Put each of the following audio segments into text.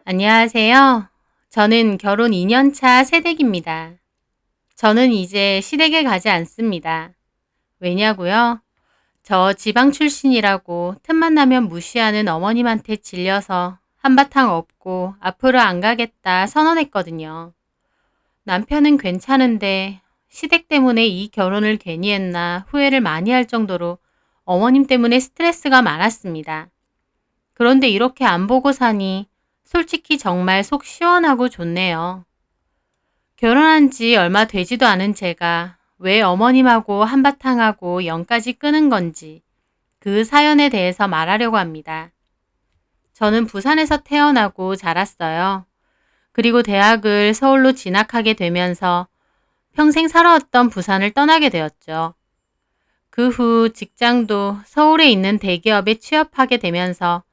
안녕하세요. 저는 결혼 2년 차 새댁입니다. 저는 이제 시댁에 가지 않습니다. 왜냐고요? 저 지방 출신이라고 틈만 나면 무시하는 어머님한테 질려서 한바탕 업고 앞으로 안 가겠다 선언했거든요. 남편은 괜찮은데 시댁 때문에 이 결혼을 괜히 했나 후회를 많이 할 정도로 어머님 때문에 스트레스가 많았습니다. 그런데 이렇게 안 보고 사니 솔직히 정말 속 시원하고 좋네요. 결혼한 지 얼마 되지도 않은 제가 왜 어머님하고 한바탕 하고 연까지 끄는 건지 그 사연에 대해서 말하려고 합니다. 저는 부산에서 태어나고 자랐어요. 그리고 대학을 서울로 진학하게 되면서 평생 살아왔던 부산을 떠나게 되었죠. 그 후 직장도 서울에 있는 대기업에 취업하게 되면서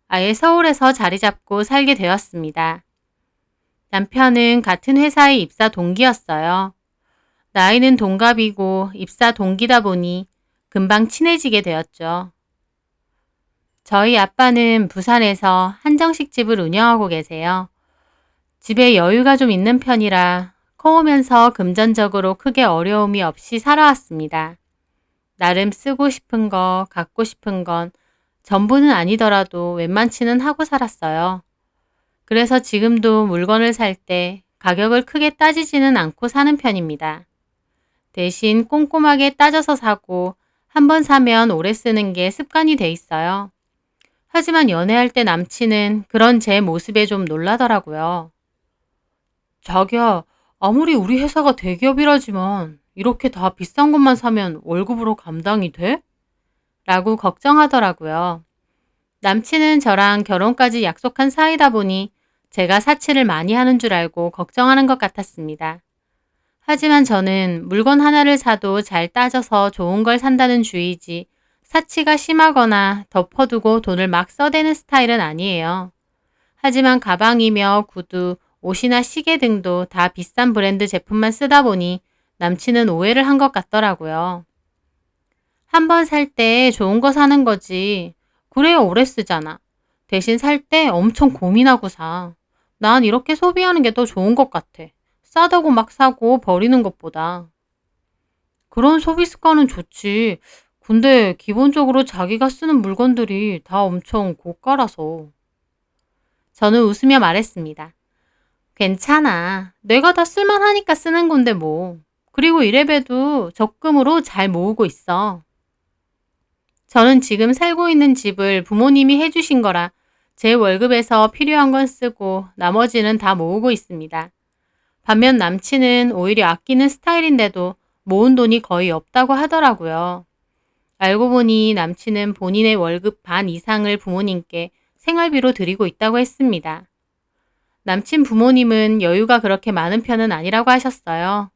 아예 서울에서 자리 잡고 살게 되었습니다. 남편은 같은 회사의 입사 동기였어요. 나이는 동갑이고 입사 동기다 보니 금방 친해지게 되었죠. 저희 아빠는 부산에서 한정식집을 운영하고 계세요. 집에 여유가 좀 있는 편이라 커오면서 금전적으로 크게 어려움이 없이 살아왔습니다. 나름 쓰고 싶은 거, 갖고 싶은 건 전부는 아니더라도 웬만치는 하고 살았어요. 그래서 지금도 물건을 살 때 가격을 크게 따지지는 않고 사는 편입니다. 대신 꼼꼼하게 따져서 사고 한 번 사면 오래 쓰는 게 습관이 돼 있어요. 하지만 연애할 때 남친은 그런 제 모습에 좀 놀라더라고요. 자기야, 아무리 우리 회사가 대기업이라지만 이렇게 다 비싼 것만 사면 월급으로 감당이 돼? 라고 걱정하더라고요. 남친은 저랑 결혼까지 약속한 사이다 보니 제가 사치를 많이 하는 줄 알고 걱정하는 것 같았습니다. 하지만 저는 물건 하나를 사도 잘 따져서 좋은 걸 산다는 주의지 사치가 심하거나 덮어두고 돈을 막 써대는 스타일은 아니에요. 하지만 가방이며 구두, 옷이나 시계 등도 다 비싼 브랜드 제품만 쓰다 보니 남친은 오해를 한 것 같더라고요. 한 번 살 때 좋은 거 사는 거지. 그래야 오래 쓰잖아. 대신 살 때 엄청 고민하고 사. 난 이렇게 소비하는 게 더 좋은 것 같아. 싸다고 막 사고 버리는 것보다. 그런 소비 습관은 좋지. 근데 기본적으로 자기가 쓰는 물건들이 다 엄청 고가라서. 저는 웃으며 말했습니다. 괜찮아. 내가 다 쓸만하니까 쓰는 건데 뭐. 그리고 이래봬도 적금으로 잘 모으고 있어. 저는 지금 살고 있는 집을 부모님이 해주신 거라 제 월급에서 필요한 건 쓰고 나머지는 다 모으고 있습니다. 반면 남친은 오히려 아끼는 스타일인데도 모은 돈이 거의 없다고 하더라고요. 알고 보니 남친은 본인의 월급 반 이상을 부모님께 생활비로 드리고 있다고 했습니다. 남친 부모님은 여유가 그렇게 많은 편은 아니라고 하셨어요.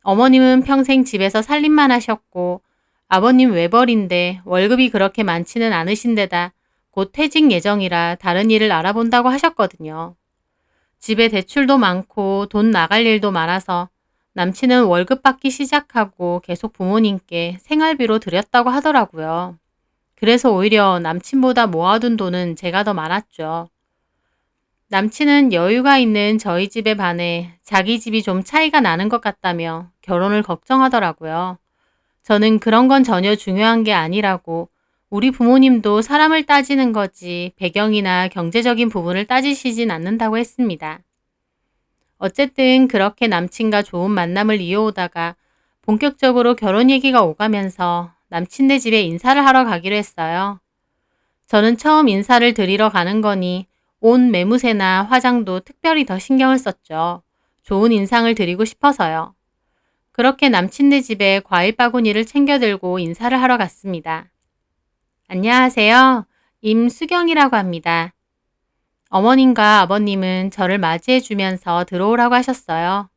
어머님은 평생 집에서 살림만 하셨고 아버님 외벌인데 월급이 그렇게 많지는 않으신데다 곧 퇴직 예정이라 다른 일을 알아본다고 하셨거든요. 집에 대출도 많고 돈 나갈 일도 많아서 남친은 월급 받기 시작하고 계속 부모님께 생활비로 드렸다고 하더라고요. 그래서 오히려 남친보다 모아둔 돈은 제가 더 많았죠. 남친은 여유가 있는 저희 집에 반해 자기 집이 좀 차이가 나는 것 같다며 결혼을 걱정하더라고요. 저는 그런 건 전혀 중요한 게 아니라고 우리 부모님도 사람을 따지는 거지 배경이나 경제적인 부분을 따지시진 않는다고 했습니다. 어쨌든 그렇게 남친과 좋은 만남을 이어오다가 본격적으로 결혼 얘기가 오가면서 남친네 집에 인사를 하러 가기로 했어요. 저는 처음 인사를 드리러 가는 거니 옷 매무새나 화장도 특별히 더 신경을 썼죠. 좋은 인상을 드리고 싶어서요. 그렇게 남친네 집에 과일 바구니를 챙겨 들고 인사를 하러 갔습니다. 안녕하세요. 임수경이라고 합니다. 어머님과 아버님은 저를 맞이해 주면서 들어오라고 하셨어요.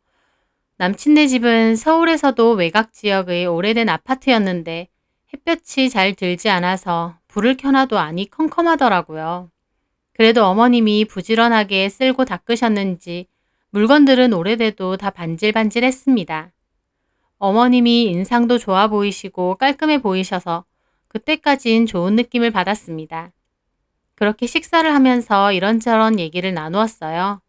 남친네 집은 서울에서도 외곽 지역의 오래된 아파트였는데 햇볕이 잘 들지 않아서 불을 켜놔도 안이 컴컴하더라고요. 그래도 어머님이 부지런하게 쓸고 닦으셨는지 물건들은 오래돼도 다 반질반질했습니다. 어머님이 인상도 좋아 보이시고 깔끔해 보이셔서 그때까진 좋은 느낌을 받았습니다. 그렇게 식사를 하면서 이런저런 얘기를 나누었어요.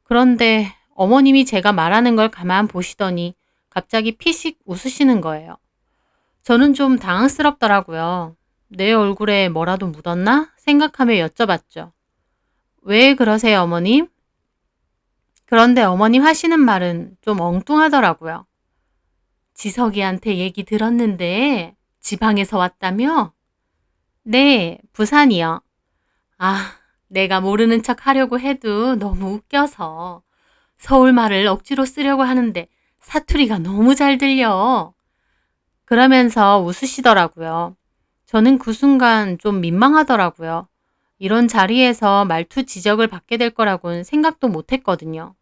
그런데 어머님이 제가 말하는 걸 가만 보시더니 갑자기 피식 웃으시는 거예요. 저는 좀 당황스럽더라고요. 내 얼굴에 뭐라도 묻었나 생각하며 여쭤봤죠. 왜 그러세요, 어머님? 그런데 어머님 하시는 말은 좀 엉뚱하더라고요. 지석이한테 얘기 들었는데 지방에서 왔다며? 네, 부산이요. 아, 내가 모르는 척 하려고 해도 너무 웃겨서 서울 말을 억지로 쓰려고 하는데 사투리가 너무 잘 들려. 그러면서 웃으시더라고요. 저는 그 순간 좀 민망하더라고요. 이런 자리에서 말투 지적을 받게 될 거라고는 생각도 못 했거든요.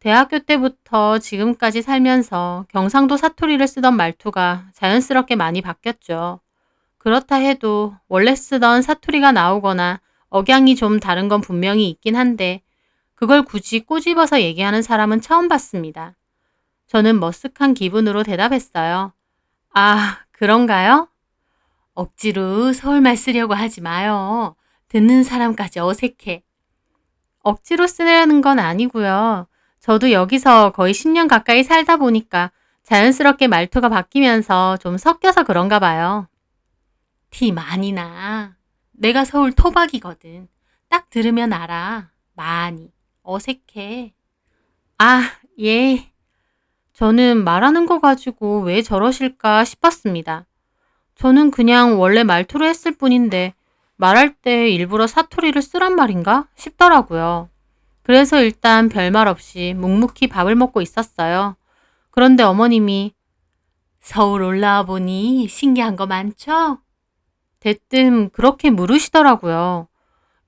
대학교 때부터 지금까지 살면서 경상도 사투리를 쓰던 말투가 자연스럽게 많이 바뀌었죠. 그렇다 해도 원래 쓰던 사투리가 나오거나 억양이 좀 다른 건 분명히 있긴 한데 그걸 굳이 꼬집어서 얘기하는 사람은 처음 봤습니다. 저는 머쓱한 기분으로 대답했어요. 아, 그런가요? 억지로 서울말 쓰려고 하지 마요. 듣는 사람까지 어색해. 억지로 쓰려는 건 아니고요. 저도 여기서 거의 10년 가까이 살다 보니까 자연스럽게 말투가 바뀌면서 좀 섞여서 그런가 봐요. 티 많이 나. 내가 서울 토박이거든. 딱 들으면 알아. 많이. 어색해. 아, 예. 저는 말하는 거 가지고 왜 저러실까 싶었습니다. 저는 그냥 원래 말투로 했을 뿐인데 말할 때 일부러 사투리를 쓰란 말인가 싶더라고요. 그래서 일단 별말 없이 묵묵히 밥을 먹고 있었어요. 그런데 어머님이 서울 올라와 보니 신기한 거 많죠? 대뜸 그렇게 물으시더라고요.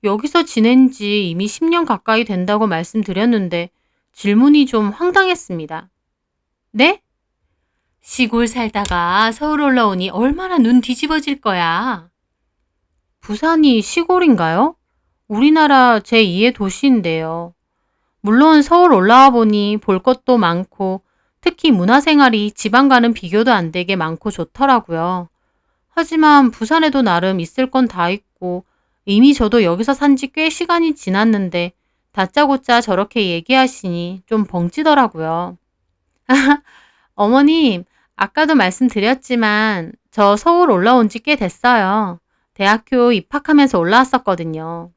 여기서 지낸 지 이미 10년 가까이 된다고 말씀드렸는데 질문이 좀 황당했습니다. 네? 시골 살다가 서울 올라오니 얼마나 눈 뒤집어질 거야. 부산이 시골인가요? 우리나라 제2의 도시인데요. 물론 서울 올라와 보니 볼 것도 많고 특히 문화생활이 지방과는 비교도 안 되게 많고 좋더라고요. 하지만 부산에도 나름 있을 건 다 있고 이미 저도 여기서 산지 꽤 시간이 지났는데 다짜고짜 저렇게 얘기하시니 좀 벙찌더라고요. 어머님, 아까도 말씀드렸지만 저 서울 올라온 지 꽤 됐어요. 대학교 입학하면서 올라왔었거든요.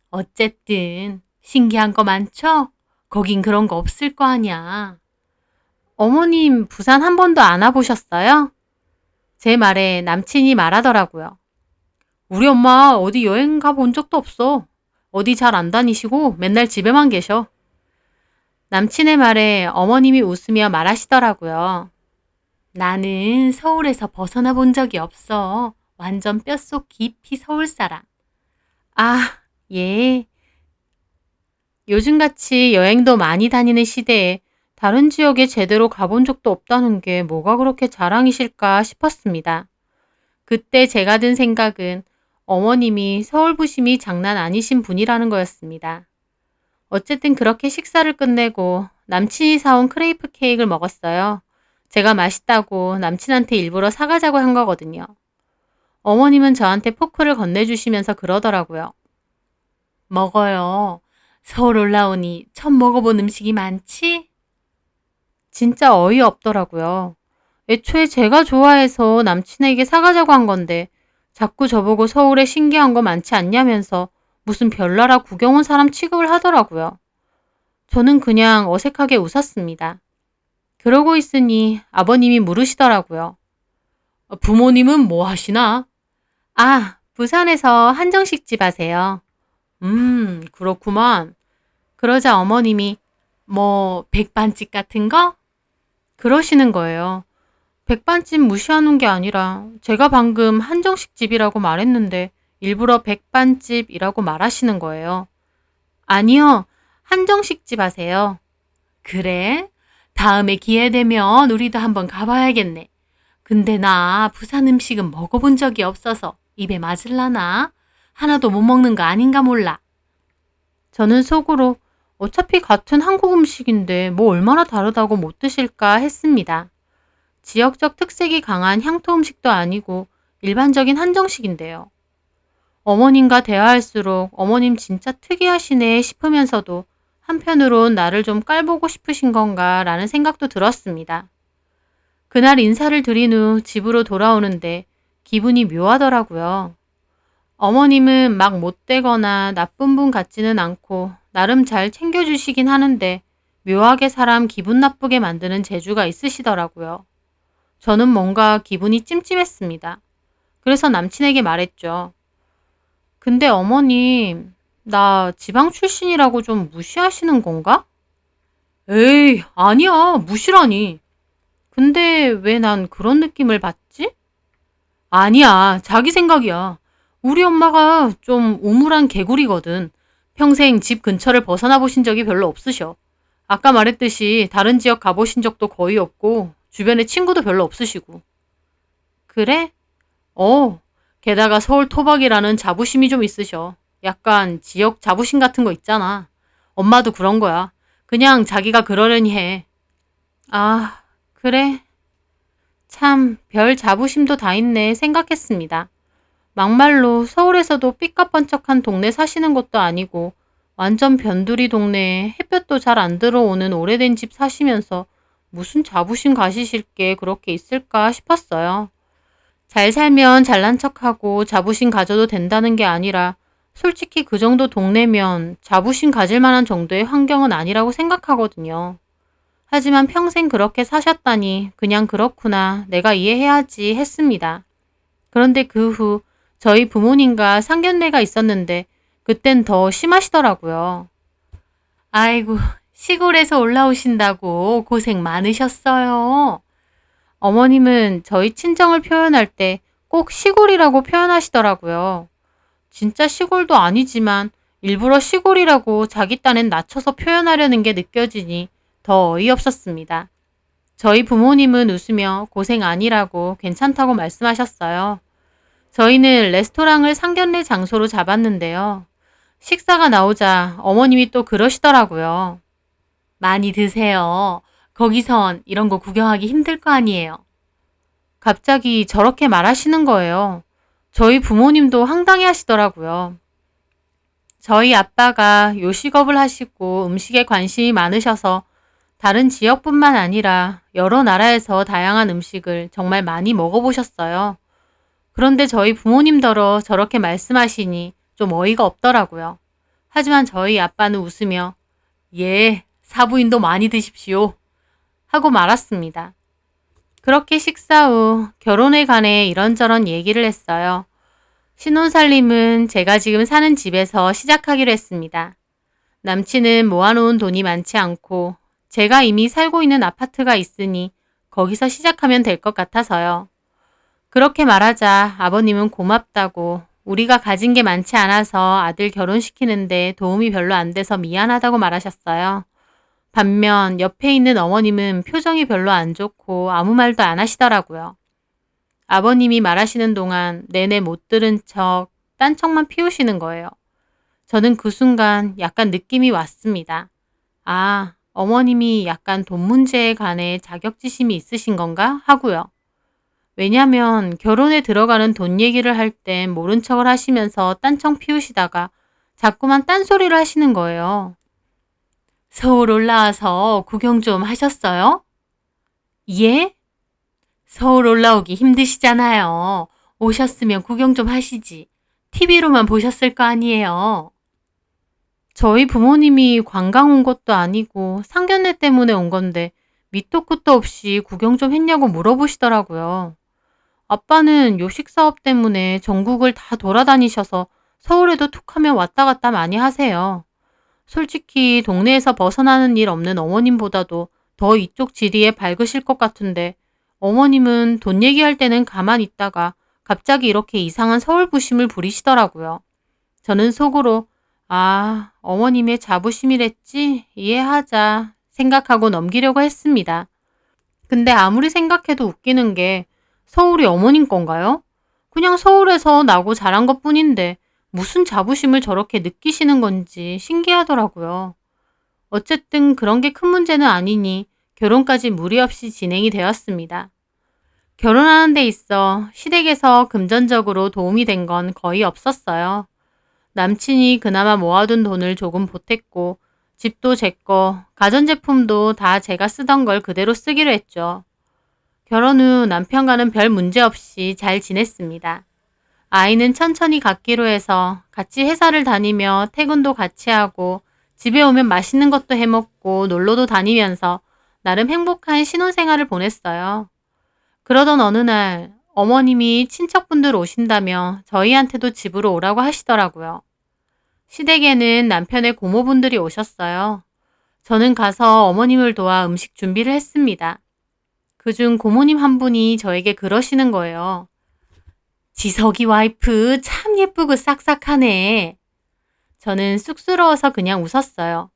어쨌든 신기한 거 많죠? 거긴 그런 거 없을 거 아니야. 어머님 부산 한 번도 안 와보셨어요? 제 말에 남친이 말하더라고요. 우리 엄마 어디 여행 가본 적도 없어. 어디 잘 안 다니시고 맨날 집에만 계셔. 남친의 말에 어머님이 웃으며 말하시더라고요. 나는 서울에서 벗어나 본 적이 없어. 완전 뼛속 깊이 서울 사람. 아, 예. 요즘같이 여행도 많이 다니는 시대에 다른 지역에 제대로 가본 적도 없다는 게 뭐가 그렇게 자랑이실까 싶었습니다. 그때 제가 든 생각은 어머님이 서울 부심이 장난 아니신 분이라는 거였습니다. 어쨌든 그렇게 식사를 끝내고 남친이 사온 크레이프 케이크를 먹었어요. 제가 맛있다고 남친한테 일부러 사가자고 한 거거든요. 어머님은 저한테 포크를 건네주시면서 그러더라고요. 먹어요. 서울 올라오니 처음 먹어본 음식이 많지? 진짜 어이없더라고요. 애초에 제가 좋아해서 남친에게 사가자고 한 건데 자꾸 저보고 서울에 신기한 거 많지 않냐면서 무슨 별나라 구경 온 사람 취급을 하더라고요. 저는 그냥 어색하게 웃었습니다. 그러고 있으니 아버님이 물으시더라고요. 부모님은 뭐 하시나? 아, 부산에서 한정식집 하세요. 그렇구만. 그러자 어머님이 뭐 백반집 같은 거? 그러시는 거예요. 백반집 무시하는 게 아니라 제가 방금 한정식집이라고 말했는데 일부러 백반집이라고 말하시는 거예요. 아니요, 한정식집 하세요. 그래? 다음에 기회 되면 우리도 한번 가봐야겠네. 근데 나 부산 음식은 먹어본 적이 없어서 입에 맞을라나? 하나도 못 먹는 거 아닌가 몰라. 저는 속으로 어차피 같은 한국 음식인데 뭐 얼마나 다르다고 못 드실까 했습니다. 지역적 특색이 강한 향토 음식도 아니고 일반적인 한정식인데요. 어머님과 대화할수록 어머님 진짜 특이하시네 싶으면서도 한편으론 나를 좀 깔보고 싶으신 건가 라는 생각도 들었습니다. 그날 인사를 드린 후 집으로 돌아오는데 기분이 묘하더라고요. 어머님은 막 못되거나 나쁜 분 같지는 않고 나름 잘 챙겨주시긴 하는데 묘하게 사람 기분 나쁘게 만드는 재주가 있으시더라고요. 저는 뭔가 기분이 찜찜했습니다. 그래서 남친에게 말했죠. 근데 어머님, 나 지방 출신이라고 좀 무시하시는 건가? 에이, 아니야, 무시라니. 근데 왜 난 그런 느낌을 받지? 아니야, 자기 생각이야. 우리 엄마가 좀 우물한 개구리거든. 평생 집 근처를 벗어나 보신 적이 별로 없으셔. 아까 말했듯이 다른 지역 가보신 적도 거의 없고, 주변에 친구도 별로 없으시고. 그래? 어, 게다가 서울 토박이라는 자부심이 좀 있으셔. 약간 지역 자부심 같은 거 있잖아. 엄마도 그런 거야. 그냥 자기가 그러려니 해. 아, 그래. 참, 별 자부심도 다 있네 생각했습니다. 막말로 서울에서도 삐까뻔쩍한 동네 사시는 것도 아니고 완전 변두리 동네에 햇볕도 잘 안 들어오는 오래된 집 사시면서 무슨 자부심 가지실 게 그렇게 있을까 싶었어요. 잘 살면 잘난 척하고 자부심 가져도 된다는 게 아니라 솔직히 그 정도 동네면 자부심 가질 만한 정도의 환경은 아니라고 생각하거든요. 하지만 평생 그렇게 사셨다니 그냥 그렇구나 내가 이해해야지 했습니다. 그런데 그 후 저희 부모님과 상견례가 있었는데 그땐 더 심하시더라고요. 아이고 시골에서 올라오신다고 고생 많으셨어요. 어머님은 저희 친정을 표현할 때 꼭 시골이라고 표현하시더라고요. 진짜 시골도 아니지만 일부러 시골이라고 자기 딴엔 낮춰서 표현하려는 게 느껴지니 더 어이없었습니다. 저희 부모님은 웃으며 고생 아니라고 괜찮다고 말씀하셨어요. 저희는 레스토랑을 상견례 장소로 잡았는데요. 식사가 나오자 어머님이 또 그러시더라고요. 많이 드세요. 거기선 이런 거 구경하기 힘들 거 아니에요. 갑자기 저렇게 말하시는 거예요. 저희 부모님도 황당해 하시더라고요. 저희 아빠가 요식업을 하시고 음식에 관심이 많으셔서 다른 지역뿐만 아니라 여러 나라에서 다양한 음식을 정말 많이 먹어보셨어요. 그런데 저희 부모님더러 저렇게 말씀하시니 좀 어이가 없더라고요. 하지만 저희 아빠는 웃으며 예, 사부인도 많이 드십시오 하고 말았습니다. 그렇게 식사 후 결혼에 관해 이런저런 얘기를 했어요. 신혼살림은 제가 지금 사는 집에서 시작하기로 했습니다. 남친은 모아놓은 돈이 많지 않고 제가 이미 살고 있는 아파트가 있으니 거기서 시작하면 될 것 같아서요. 그렇게 말하자 아버님은 고맙다고 우리가 가진 게 많지 않아서 아들 결혼시키는데 도움이 별로 안 돼서 미안하다고 말하셨어요. 반면 옆에 있는 어머님은 표정이 별로 안 좋고 아무 말도 안 하시더라고요. 아버님이 말하시는 동안 내내 못 들은 척, 딴 척만 피우시는 거예요. 저는 그 순간 약간 느낌이 왔습니다. 아, 어머님이 약간 돈 문제에 관해 자격지심이 있으신 건가? 하고요. 왜냐면 결혼에 들어가는 돈 얘기를 할 땐 모른 척을 하시면서 딴청 피우시다가 자꾸만 딴소리를 하시는 거예요. 서울 올라와서 구경 좀 하셨어요? 예? 서울 올라오기 힘드시잖아요. 오셨으면 구경 좀 하시지. TV로만 보셨을 거 아니에요. 저희 부모님이 관광 온 것도 아니고 상견례 때문에 온 건데 밑도 끝도 없이 구경 좀 했냐고 물어보시더라고요. 아빠는 요식 사업 때문에 전국을 다 돌아다니셔서 서울에도 툭하면 왔다 갔다 많이 하세요. 솔직히 동네에서 벗어나는 일 없는 어머님보다도 더 이쪽 지리에 밝으실 것 같은데 어머님은 돈 얘기할 때는 가만히 있다가 갑자기 이렇게 이상한 서울 부심을 부리시더라고요. 저는 속으로 아, 어머님의 자부심이랬지? 이해하자 생각하고 넘기려고 했습니다. 근데 아무리 생각해도 웃기는 게 서울이 어머님 건가요? 그냥 서울에서 나고 자란 것 뿐인데 무슨 자부심을 저렇게 느끼시는 건지 신기하더라고요. 어쨌든 그런 게 큰 문제는 아니니 결혼까지 무리 없이 진행이 되었습니다. 결혼하는 데 있어 시댁에서 금전적으로 도움이 된 건 거의 없었어요. 남친이 그나마 모아둔 돈을 조금 보탰고 집도 제 거, 가전제품도 다 제가 쓰던 걸 그대로 쓰기로 했죠. 결혼 후 남편과는 별 문제 없이 잘 지냈습니다. 아이는 천천히 갖기로 해서 같이 회사를 다니며 퇴근도 같이 하고 집에 오면 맛있는 것도 해먹고 놀러도 다니면서 나름 행복한 신혼생활을 보냈어요. 그러던 어느 날 어머님이 친척분들 오신다며 저희한테도 집으로 오라고 하시더라고요. 시댁에는 남편의 고모분들이 오셨어요. 저는 가서 어머님을 도와 음식 준비를 했습니다. 그중 고모님 한 분이 저에게 그러시는 거예요. 지석이 와이프 참 예쁘고 싹싹하네. 저는 쑥스러워서 그냥 웃었어요.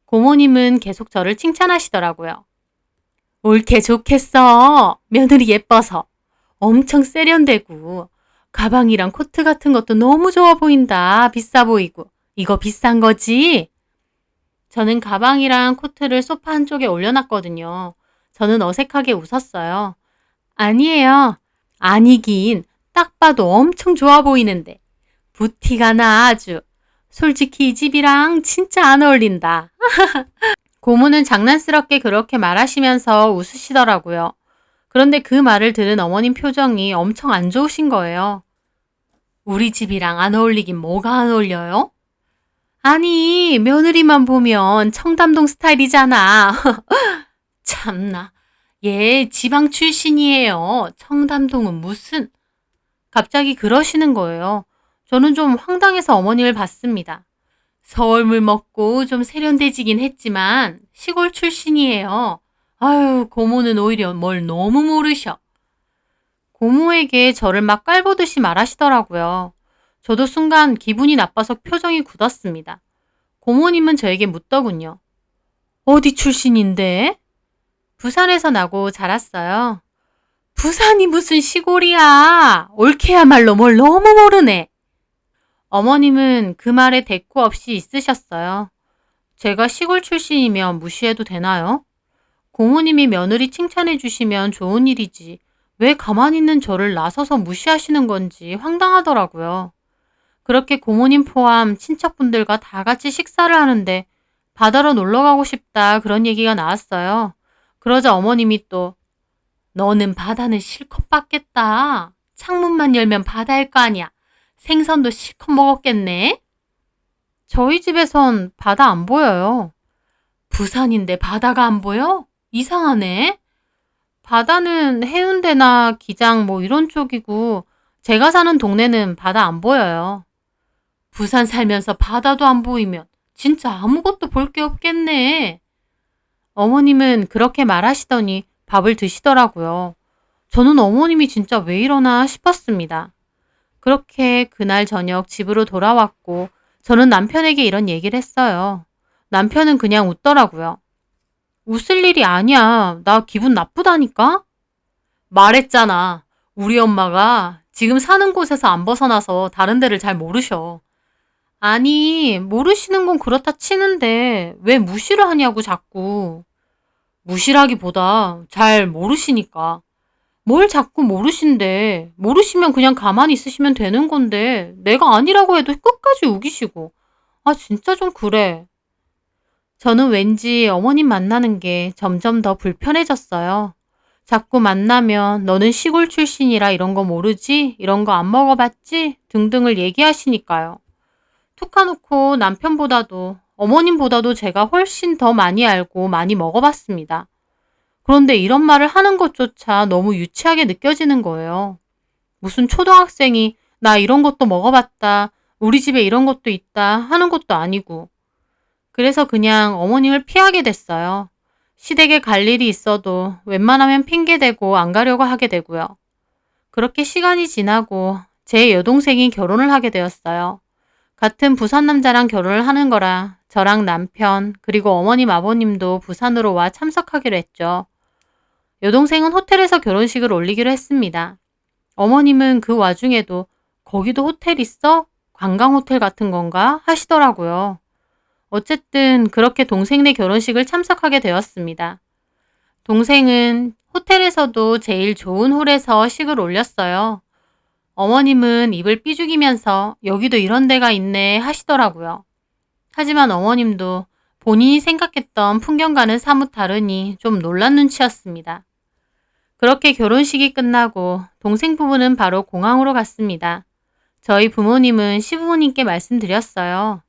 고모님은 계속 저를 칭찬하시더라고요. 옳게 좋겠어. 며느리 예뻐서. 엄청 세련되고 가방이랑 코트 같은 것도 너무 좋아 보인다. 비싸 보이고. 이거 비싼 거지? 저는 가방이랑 코트를 소파 한쪽에 올려놨거든요. 저는 어색하게 웃었어요. 아니에요. 아니긴. 딱 봐도 엄청 좋아 보이는데. 부티가 나 아주. 솔직히 이 집이랑 진짜 안 어울린다. 고모는 장난스럽게 그렇게 말하시면서 웃으시더라고요. 그런데 그 말을 들은 어머님 표정이 엄청 안 좋으신 거예요. 우리 집이랑 안 어울리긴 뭐가 안 어울려요? 아니, 며느리만 보면 청담동 스타일이잖아. 참나. 얘 지방 출신이에요. 청담동은 무슨... 갑자기 그러시는 거예요. 저는 좀 황당해서 어머님을 봤습니다. 서울물 먹고 좀 세련되지긴 했지만 시골 출신이에요. 아유, 고모는 오히려 뭘 너무 모르셔. 고모에게 저를 막 깔보듯이 말하시더라고요. 저도 순간 기분이 나빠서 표정이 굳었습니다. 고모님은 저에게 묻더군요. 어디 출신인데? 부산에서 나고 자랐어요. 부산이 무슨 시골이야. 옳게야말로 뭘 너무 모르네. 어머님은 그 말에 대꾸 없이 있으셨어요. 제가 시골 출신이면 무시해도 되나요? 고모님이 며느리 칭찬해 주시면 좋은 일이지. 왜 가만히 있는 저를 나서서 무시하시는 건지 황당하더라고요. 그렇게 고모님 포함 친척분들과 다 같이 식사를 하는데 바다로 놀러 가고 싶다 그런 얘기가 나왔어요. 그러자 어머님이 또 너는 바다는 실컷 봤겠다. 창문만 열면 바다일 거 아니야. 생선도 실컷 먹었겠네. 저희 집에선 바다 안 보여요. 부산인데 바다가 안 보여? 이상하네. 바다는 해운대나 기장 뭐 이런 쪽이고 제가 사는 동네는 바다 안 보여요. 부산 살면서 바다도 안 보이면 진짜 아무것도 볼 게 없겠네. 어머님은 그렇게 말하시더니 밥을 드시더라고요. 저는 어머님이 진짜 왜 이러나 싶었습니다. 그렇게 그날 저녁 집으로 돌아왔고 저는 남편에게 이런 얘기를 했어요. 남편은 그냥 웃더라고요. 웃을 일이 아니야. 나 기분 나쁘다니까? 말했잖아. 우리 엄마가 지금 사는 곳에서 안 벗어나서 다른 데를 잘 모르셔. 아니, 모르시는 건 그렇다 치는데 왜 무시를 하냐고 자꾸. 무시라기보다 잘 모르시니까. 뭘 자꾸 모르신대. 모르시면 그냥 가만히 있으시면 되는 건데 내가 아니라고 해도 끝까지 우기시고. 아, 진짜 좀 그래. 저는 왠지 어머님 만나는 게 점점 더 불편해졌어요. 자꾸 만나면 너는 시골 출신이라 이런 거 모르지? 이런 거 안 먹어봤지? 등등을 얘기하시니까요. 툭 까놓고 남편보다도 어머님보다도 제가 훨씬 더 많이 알고 많이 먹어봤습니다. 그런데 이런 말을 하는 것조차 너무 유치하게 느껴지는 거예요. 무슨 초등학생이 나 이런 것도 먹어봤다, 우리 집에 이런 것도 있다 하는 것도 아니고. 그래서 그냥 어머님을 피하게 됐어요. 시댁에 갈 일이 있어도 웬만하면 핑계대고 안 가려고 하게 되고요. 그렇게 시간이 지나고 제 여동생이 결혼을 하게 되었어요. 같은 부산 남자랑 결혼을 하는 거라 저랑 남편 그리고 어머님 아버님도 부산으로 와 참석하기로 했죠. 여동생은 호텔에서 결혼식을 올리기로 했습니다. 어머님은 그 와중에도 거기도 호텔 있어? 관광 호텔 같은 건가? 하시더라고요. 어쨌든 그렇게 동생네 결혼식을 참석하게 되었습니다. 동생은 호텔에서도 제일 좋은 홀에서 식을 올렸어요. 어머님은 입을 삐죽이면서 여기도 이런 데가 있네 하시더라고요. 하지만 어머님도 본인이 생각했던 풍경과는 사뭇 다르니 좀 놀란 눈치였습니다. 그렇게 결혼식이 끝나고 동생 부부는 바로 공항으로 갔습니다. 저희 부모님은 시부모님께 말씀드렸어요.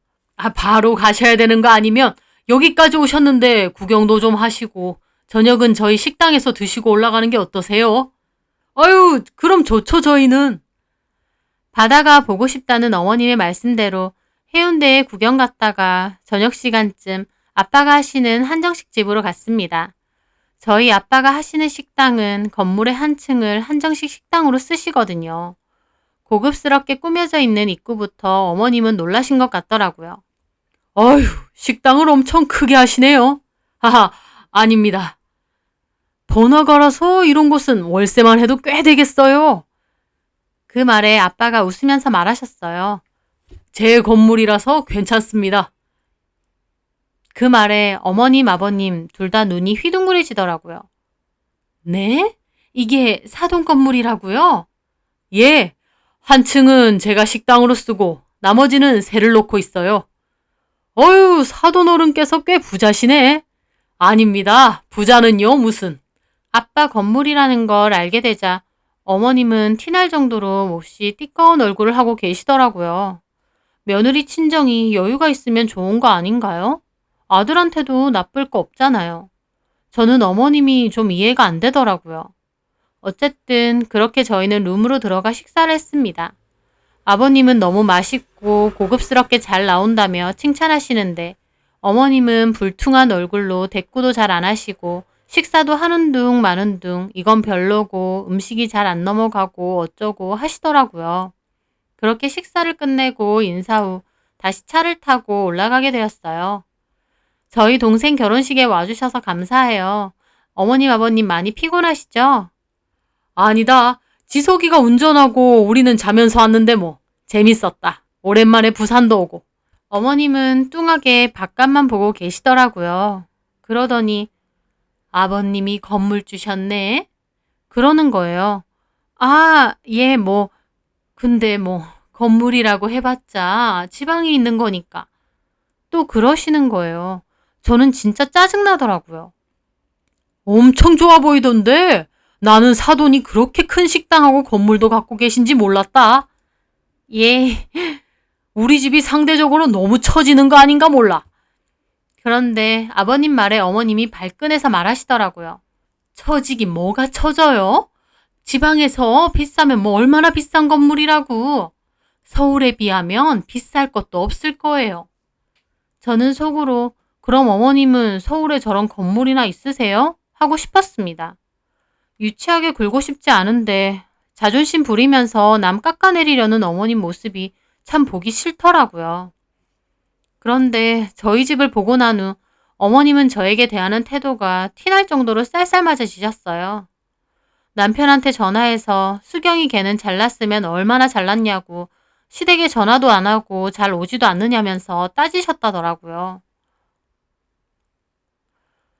바로 가셔야 되는 거 아니면 여기까지 오셨는데 구경도 좀 하시고 저녁은 저희 식당에서 드시고 올라가는 게 어떠세요? 아유, 그럼 좋죠, 저희는. 바다가 보고 싶다는 어머님의 말씀대로 해운대에 구경 갔다가 저녁 시간쯤 아빠가 하시는 한정식 집으로 갔습니다. 저희 아빠가 하시는 식당은 건물의 한 층을 한정식 식당으로 쓰시거든요. 고급스럽게 꾸며져 있는 입구부터 어머님은 놀라신 것 같더라고요. 어휴, 식당을 엄청 크게 하시네요. 하하, 아닙니다. 번화가라서 이런 곳은 월세만 해도 꽤 되겠어요. 그 말에 아빠가 웃으면서 말하셨어요. 제 건물이라서 괜찮습니다. 그 말에 어머님, 아버님 둘 다 눈이 휘둥그레지더라고요. 네? 이게 사돈 건물이라고요? 예, 한 층은 제가 식당으로 쓰고 나머지는 새를 놓고 있어요. 어휴, 사돈 어른께서 꽤 부자시네. 아닙니다. 부자는요, 무슨. 아빠 건물이라는 걸 알게 되자 어머님은 티날 정도로 몹시 띠꺼운 얼굴을 하고 계시더라고요. 며느리 친정이 여유가 있으면 좋은 거 아닌가요? 아들한테도 나쁠 거 없잖아요. 저는 어머님이 좀 이해가 안 되더라고요. 어쨌든 그렇게 저희는 룸으로 들어가 식사를 했습니다. 아버님은 너무 맛있고 고급스럽게 잘 나온다며 칭찬하시는데 어머님은 불퉁한 얼굴로 대꾸도 잘 안 하시고 식사도 하는 둥 마는 둥 이건 별로고 음식이 잘 안 넘어가고 어쩌고 하시더라고요. 그렇게 식사를 끝내고 인사 후 다시 차를 타고 올라가게 되었어요. 저희 동생 결혼식에 와주셔서 감사해요. 어머님, 아버님 많이 피곤하시죠? 아니다. 지석이가 운전하고 우리는 자면서 왔는데 뭐. 재밌었다. 오랜만에 부산도 오고. 어머님은 뚱하게 바깥만 보고 계시더라고요. 그러더니 아버님이 건물 주셨네? 그러는 거예요. 예, 뭐. 근데 뭐 건물이라고 해봤자 지방에 있는 거니까. 또 그러시는 거예요. 저는 진짜 짜증나더라고요. 엄청 좋아 보이던데 나는 사돈이 그렇게 큰 식당하고 건물도 갖고 계신지 몰랐다. 예, 우리 집이 상대적으로 너무 처지는 거 아닌가 몰라. 그런데 아버님 말에 어머님이 발끈해서 말하시더라고요. 처지긴 뭐가 처져요? 지방에서 비싸면 뭐 얼마나 비싼 건물이라고. 서울에 비하면 비쌀 것도 없을 거예요. 저는 속으로 그럼 어머님은 서울에 저런 건물이나 있으세요? 하고 싶었습니다. 유치하게 굴고 싶지 않은데 자존심 부리면서 남 깎아내리려는 어머님 모습이 참 보기 싫더라고요. 그런데 저희 집을 보고 난 후 어머님은 저에게 대하는 태도가 티날 정도로 쌀쌀맞아지셨어요. 남편한테 전화해서 수경이 걔는 잘났으면 얼마나 잘났냐고 시댁에 전화도 안 하고 잘 오지도 않느냐면서 따지셨다더라고요.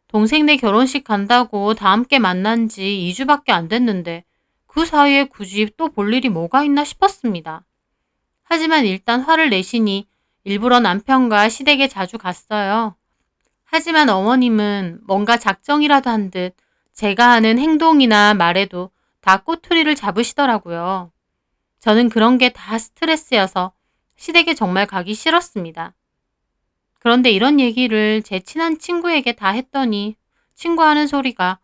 동생네 결혼식 간다고 다 함께 만난 지 2주밖에 안 됐는데 그 사이에 굳이 또 볼 일이 뭐가 있나 싶었습니다. 하지만 일단 화를 내시니 일부러 남편과 시댁에 자주 갔어요. 하지만 어머님은 뭔가 작정이라도 한 듯 제가 하는 행동이나 말에도 다 꼬투리를 잡으시더라고요. 저는 그런 게 다 스트레스여서 시댁에 정말 가기 싫었습니다. 그런데 이런 얘기를 제 친한 친구에게 다 했더니 친구 하는 소리가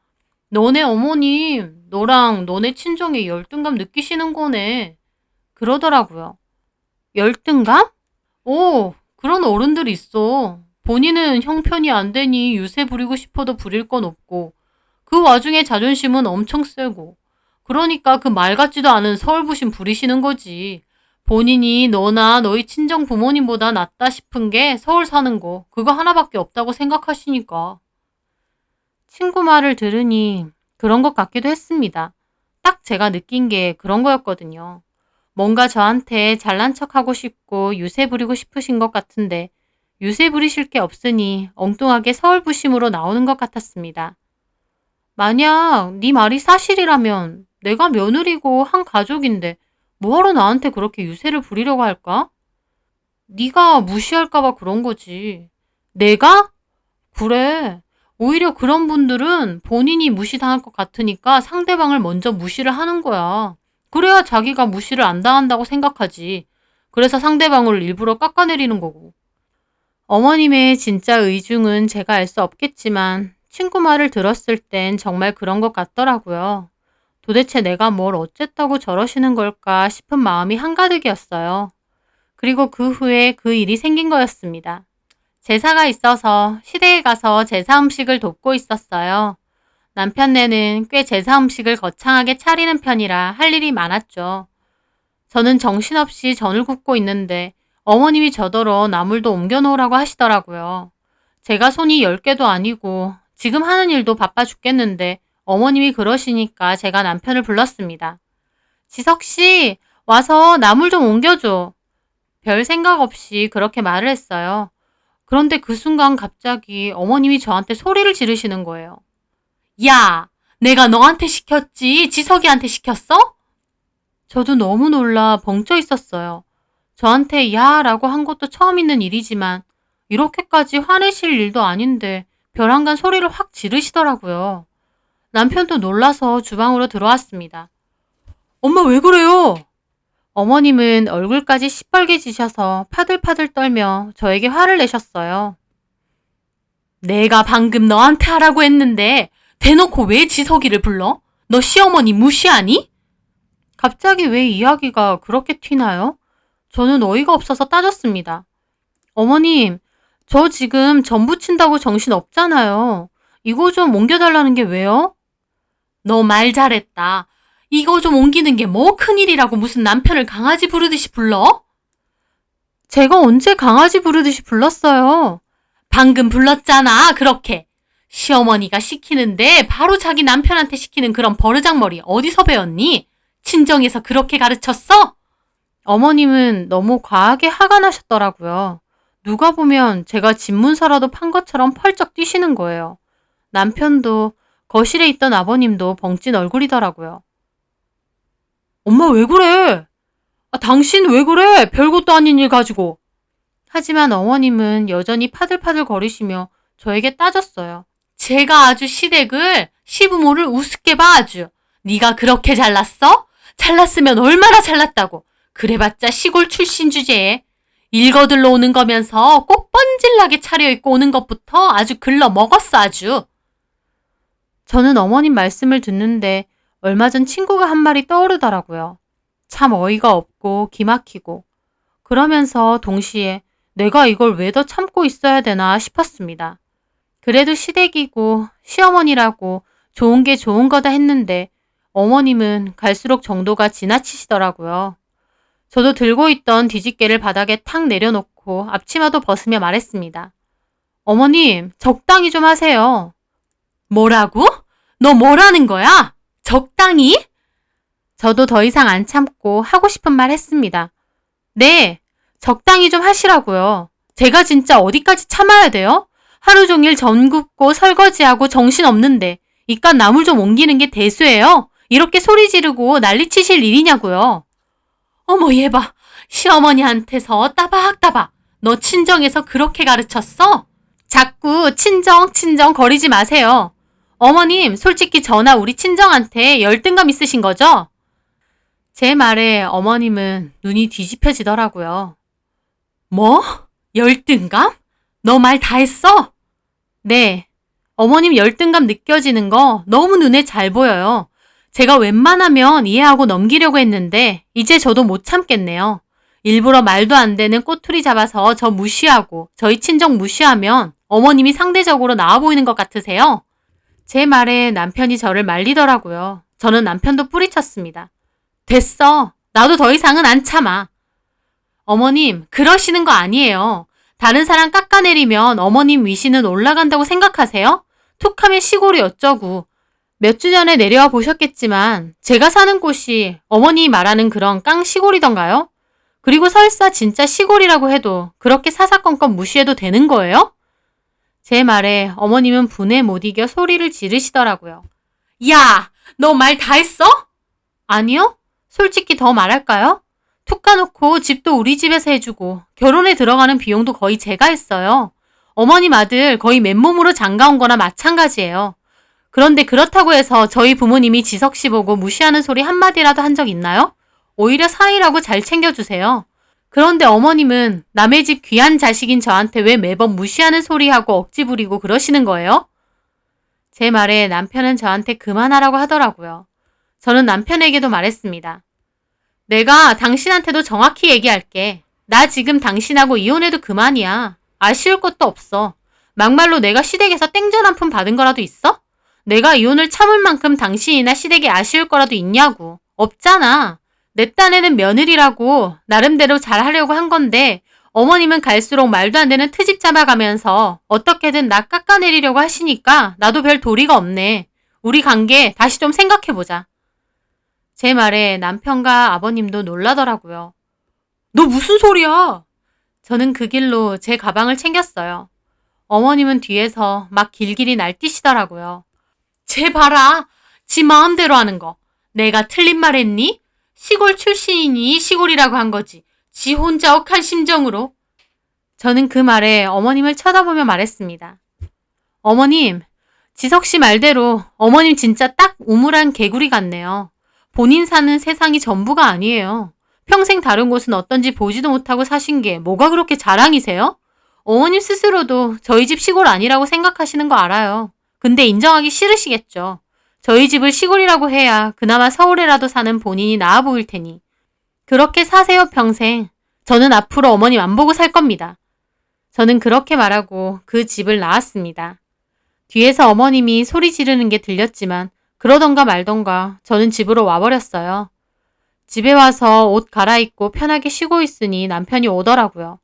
너네 어머님, 너랑 너네 친정에 열등감 느끼시는 거네. 그러더라고요. 열등감? 오, 그런 어른들 있어. 본인은 형편이 안 되니 유세 부리고 싶어도 부릴 건 없고 그 와중에 자존심은 엄청 세고 그러니까 그 말 같지도 않은 서울부심 부리시는 거지. 본인이 너나 너희 친정 부모님보다 낫다 싶은 게 서울 사는 거 그거 하나밖에 없다고 생각하시니까. 친구 말을 들으니 그런 것 같기도 했습니다. 딱 제가 느낀 게 그런 거였거든요. 뭔가 저한테 잘난 척하고 싶고 유세 부리고 싶으신 것 같은데 유세 부리실 게 없으니 엉뚱하게 서울 부심으로 나오는 것 같았습니다. 만약 네 말이 사실이라면 내가 며느리고 한 가족인데 뭐하러 나한테 그렇게 유세를 부리려고 할까? 네가 무시할까 봐 그런 거지. 내가? 그래. 오히려 그런 분들은 본인이 무시당할 것 같으니까 상대방을 먼저 무시를 하는 거야. 그래야 자기가 무시를 안 당한다고 생각하지. 그래서 상대방을 일부러 깎아내리는 거고. 어머님의 진짜 의중은 제가 알 수 없겠지만 친구 말을 들었을 땐 정말 그런 것 같더라고요. 도대체 내가 뭘 어쨌다고 저러시는 걸까 싶은 마음이 한가득이었어요. 그리고 그 후에 그 일이 생긴 거였습니다. 제사가 있어서 시댁에 가서 제사 음식을 돕고 있었어요. 남편네는 꽤 제사 음식을 거창하게 차리는 편이라 할 일이 많았죠. 저는 정신없이 전을 굽고 있는데 어머님이 저더러 나물도 옮겨놓으라고 하시더라고요. 제가 손이 10개도 아니고 지금 하는 일도 바빠 죽겠는데 어머님이 그러시니까 제가 남편을 불렀습니다. 지석씨, 와서 나물 좀 옮겨줘. 별 생각 없이 그렇게 말을 했어요. 그런데 그 순간 갑자기 어머님이 저한테 소리를 지르시는 거예요. 야, 내가 너한테 시켰지 지석이한테 시켰어? 저도 너무 놀라 벙쪄 있었어요. 저한테 야라고 한 것도 처음 있는 일이지만 이렇게까지 화내실 일도 아닌데 벼랑간 소리를 확 지르시더라고요. 남편도 놀라서 주방으로 들어왔습니다. 엄마 왜 그래요? 어머님은 얼굴까지 시뻘개지셔서 파들파들 떨며 저에게 화를 내셨어요. 내가 방금 너한테 하라고 했는데 대놓고 왜 지석이를 불러? 너 시어머니 무시하니? 갑자기 왜 이야기가 그렇게 튀나요? 저는 어이가 없어서 따졌습니다. 어머님, 저 지금 전 부친다고 정신 없잖아요. 이거 좀 옮겨달라는 게 왜요? 너 말 잘했다. 이거 좀 옮기는 게 뭐 큰일이라고 무슨 남편을 강아지 부르듯이 불러? 제가 언제 강아지 부르듯이 불렀어요? 방금 불렀잖아, 그렇게. 시어머니가 시키는데 바로 자기 남편한테 시키는 그런 버르장머리 어디서 배웠니? 친정에서 그렇게 가르쳤어? 어머님은 너무 과하게 화가 나셨더라고요. 누가 보면 제가 집문서라도 판 것처럼 펄쩍 뛰시는 거예요. 남편도 거실에 있던 아버님도 벙찐 얼굴이더라고요. 엄마 왜 그래? 당신 왜 그래? 별것도 아닌 일 가지고. 하지만 어머님은 여전히 파들파들 거리시며 저에게 따졌어요. 제가 아주 시댁을 시부모를 우습게 봐 아주. 네가 그렇게 잘났어? 잘났으면 얼마나 잘났다고. 그래봤자 시골 출신 주제에 일거들러 오는 거면서 꼭 뻔질나게 차려입고 오는 것부터 아주 글러 먹었어 아주. 저는 어머님 말씀을 듣는데 얼마 전 친구가 한 말이 떠오르더라고요. 참 어이가 없고 기막히고 그러면서 동시에 내가 이걸 왜 더 참고 있어야 되나 싶었습니다. 그래도 시댁이고 시어머니라고 좋은 게 좋은 거다 했는데 어머님은 갈수록 정도가 지나치시더라고요. 저도 들고 있던 뒤집개를 바닥에 탁 내려놓고 앞치마도 벗으며 말했습니다. 어머님, 적당히 좀 하세요. 뭐라고? 너 뭐라는 거야? 적당히? 저도 더 이상 안 참고 하고 싶은 말 했습니다. 네, 적당히 좀 하시라고요. 제가 진짜 어디까지 참아야 돼요? 하루 종일 전 굽고 설거지하고 정신없는데 이깟 나물 좀 옮기는 게 대수예요? 이렇게 소리 지르고 난리치실 일이냐고요. 어머 얘 봐. 시어머니한테서 따박따박. 너 친정에서 그렇게 가르쳤어? 자꾸 친정 거리지 마세요. 어머님 솔직히 저나 우리 친정한테 열등감 있으신 거죠? 제 말에 어머님은 눈이 뒤집혀지더라고요. 뭐? 열등감? 너 말 다 했어? 네. 어머님 열등감 느껴지는 거 너무 눈에 잘 보여요. 제가 웬만하면 이해하고 넘기려고 했는데 이제 저도 못 참겠네요. 일부러 말도 안 되는 꼬투리 잡아서 저 무시하고 저희 친정 무시하면 어머님이 상대적으로 나아 보이는 것 같으세요? 제 말에 남편이 저를 말리더라고요. 저는 남편도 뿌리쳤습니다. 됐어. 나도 더 이상은 안 참아. 어머님, 그러시는 거 아니에요. 다른 사람 깎아내리면 어머님 위신은 올라간다고 생각하세요? 툭하면 시골이 어쩌고. 몇 주 전에 내려와 보셨겠지만 제가 사는 곳이 어머니 말하는 그런 깡 시골이던가요? 그리고 설사 진짜 시골이라고 해도 그렇게 사사건건 무시해도 되는 거예요? 제 말에 어머님은 분에 못 이겨 소리를 지르시더라고요. 야, 너 말 다 했어? 아니요? 솔직히 더 말할까요? 툭 까놓고 집도 우리 집에서 해주고 결혼에 들어가는 비용도 거의 제가 했어요. 어머님 아들 거의 맨몸으로 장가온 거나 마찬가지예요. 그런데 그렇다고 해서 저희 부모님이 지석 씨 보고 무시하는 소리 한마디라도 한 적 있나요? 오히려 사이라고 잘 챙겨주세요. 그런데 어머님은 남의 집 귀한 자식인 저한테 왜 매번 무시하는 소리하고 억지 부리고 그러시는 거예요? 제 말에 남편은 저한테 그만하라고 하더라고요. 저는 남편에게도 말했습니다. 내가 당신한테도 정확히 얘기할게. 나 지금 당신하고 이혼해도 그만이야. 아쉬울 것도 없어. 막말로 내가 시댁에서 땡전 한 푼 받은 거라도 있어? 내가 이혼을 참을 만큼 당신이나 시댁이 아쉬울 거라도 있냐고. 없잖아. 내 딴에는 며느리라고 나름대로 잘하려고 한 건데 어머님은 갈수록 말도 안 되는 트집 잡아가면서 어떻게든 나 깎아내리려고 하시니까 나도 별 도리가 없네. 우리 관계 다시 좀 생각해보자. 제 말에 남편과 아버님도 놀라더라고요. 너 무슨 소리야? 저는 그 길로 제 가방을 챙겼어요. 어머님은 뒤에서 막 길길이 날뛰시더라고요. 쟤 봐라. 지 마음대로 하는 거. 내가 틀린 말 했니? 시골 출신이니 시골이라고 한 거지. 지 혼자 억한 심정으로. 저는 그 말에 어머님을 쳐다보며 말했습니다. 어머님, 지석 씨 말대로 어머님 진짜 딱 우물안 개구리 같네요. 본인 사는 세상이 전부가 아니에요. 평생 다른 곳은 어떤지 보지도 못하고 사신 게 뭐가 그렇게 자랑이세요? 어머님 스스로도 저희 집 시골 아니라고 생각하시는 거 알아요. 근데 인정하기 싫으시겠죠. 저희 집을 시골이라고 해야 그나마 서울에라도 사는 본인이 나아 보일 테니. 그렇게 사세요, 평생. 저는 앞으로 어머님 안 보고 살 겁니다. 저는 그렇게 말하고 그 집을 나왔습니다. 뒤에서 어머님이 소리 지르는 게 들렸지만 그러던가 말던가 저는 집으로 와버렸어요. 집에 와서 옷 갈아입고 편하게 쉬고 있으니 남편이 오더라고요.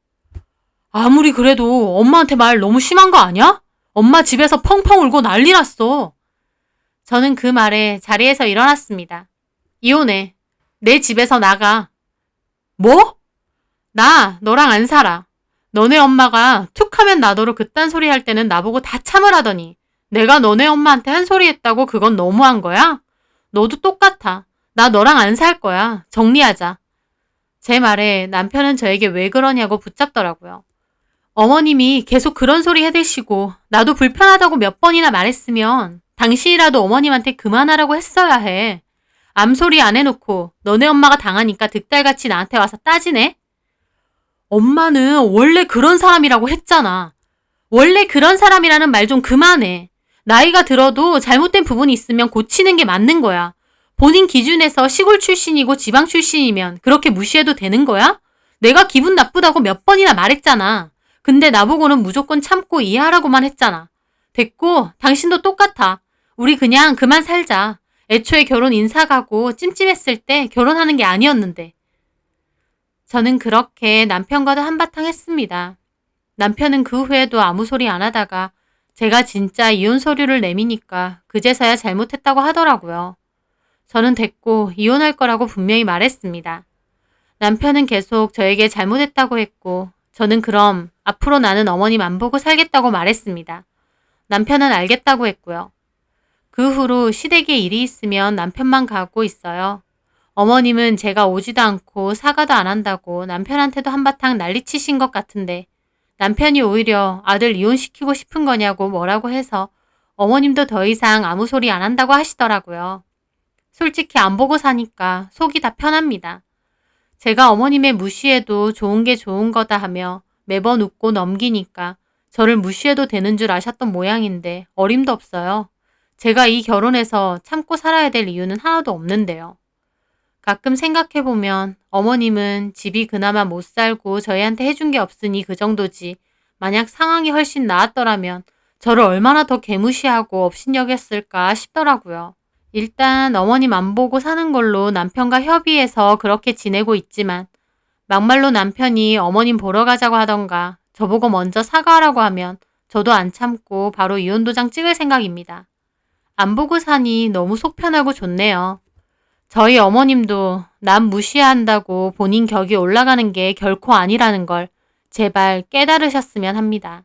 아무리 그래도 엄마한테 말 너무 심한 거 아니야? 엄마 집에서 펑펑 울고 난리 났어. 저는 그 말에 자리에서 일어났습니다. 이혼해. 내 집에서 나가. 뭐? 나 너랑 안 살아. 너네 엄마가 툭 하면 나더러 그딴 소리 할 때는 나보고 다 참으라더니 내가 너네 엄마한테 한 소리 했다고 그건 너무한 거야? 너도 똑같아. 나 너랑 안 살 거야. 정리하자. 제 말에 남편은 저에게 왜 그러냐고 붙잡더라고요. 어머님이 계속 그런 소리 해대시고 나도 불편하다고 몇 번이나 말했으면 당신이라도 어머님한테 그만하라고 했어야 해. 암소리 안 해놓고 너네 엄마가 당하니까 득달같이 나한테 와서 따지네? 엄마는 원래 그런 사람이라고 했잖아. 원래 그런 사람이라는 말 좀 그만해. 나이가 들어도 잘못된 부분이 있으면 고치는 게 맞는 거야. 본인 기준에서 시골 출신이고 지방 출신이면 그렇게 무시해도 되는 거야? 내가 기분 나쁘다고 몇 번이나 말했잖아. 근데 나보고는 무조건 참고 이해하라고만 했잖아. 됐고, 당신도 똑같아. 우리 그냥 그만 살자. 애초에 결혼 인사 가고 찜찜했을 때 결혼하는 게 아니었는데. 저는 그렇게 남편과도 한바탕 했습니다. 남편은 그 후에도 아무 소리 안 하다가 제가 진짜 이혼 서류를 내미니까 그제서야 잘못했다고 하더라고요. 저는 됐고 이혼할 거라고 분명히 말했습니다. 남편은 계속 저에게 잘못했다고 했고 저는 그럼 앞으로 나는 어머님 안 보고 살겠다고 말했습니다. 남편은 알겠다고 했고요. 그 후로 시댁에 일이 있으면 남편만 가고 있어요. 어머님은 제가 오지도 않고 사과도 안 한다고 남편한테도 한바탕 난리치신 것 같은데 남편이 오히려 아들 이혼시키고 싶은 거냐고 뭐라고 해서 어머님도 더 이상 아무 소리 안 한다고 하시더라고요. 솔직히 안 보고 사니까 속이 다 편합니다. 제가 어머님의 무시해도 좋은 게 좋은 거다 하며 매번 웃고 넘기니까 저를 무시해도 되는 줄 아셨던 모양인데 어림도 없어요. 제가 이 결혼에서 참고 살아야 될 이유는 하나도 없는데요. 가끔 생각해보면 어머님은 집이 그나마 못 살고 저희한테 해준 게 없으니 그 정도지. 만약 상황이 훨씬 나았더라면 저를 얼마나 더 개무시하고 업신여겼을까 싶더라고요. 일단 어머님 안 보고 사는 걸로 남편과 협의해서 그렇게 지내고 있지만 막말로 남편이 어머님 보러 가자고 하던가 저보고 먼저 사과하라고 하면 저도 안 참고 바로 이혼 도장 찍을 생각입니다. 안 보고 사니 너무 속 편하고 좋네요. 저희 어머님도 남 무시한다고 본인 격이 올라가는 게 결코 아니라는 걸 제발 깨달으셨으면 합니다.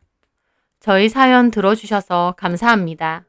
저희 사연 들어주셔서 감사합니다.